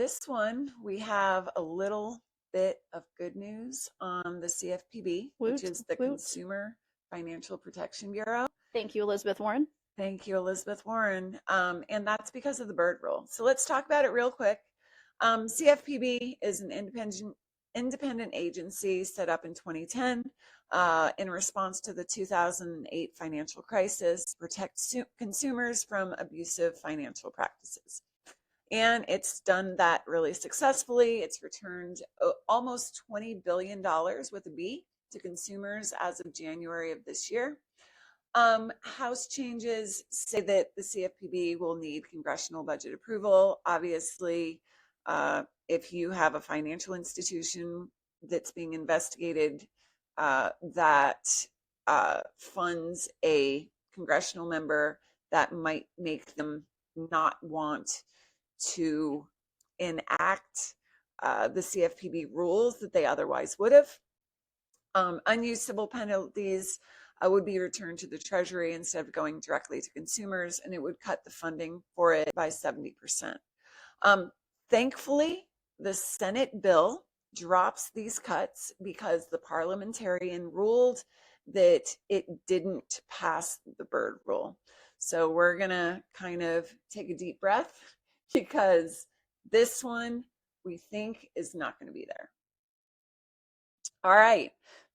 This one, we have a little bit of good news on the CFPB, which Woot, is the woot. Consumer Financial Protection Bureau. Thank you, Elizabeth Warren. Thank you, Elizabeth Warren. And that's because of the bird rule. So let's talk about it real quick. CFPB is an independent agency set up in 2010 in response to the 2008 financial crisis to protect consumers from abusive financial practices. And it's done that really successfully. It's returned almost $20 billion with a B to consumers as of January of this year. House changes say that the CFPB will need congressional budget approval. Obviously, if you have a financial institution that's being investigated that funds a congressional member, that might make them not want to enact the CFPB rules that they otherwise would have. Unused civil penalties would be returned to the Treasury instead of going directly to consumers, and it would cut the funding for it by 70%. Thankfully, the Senate bill drops these cuts because the parliamentarian ruled that it didn't pass the bird rule. So we're going to kind of take a deep breath because this one we think is not going to be there. All right.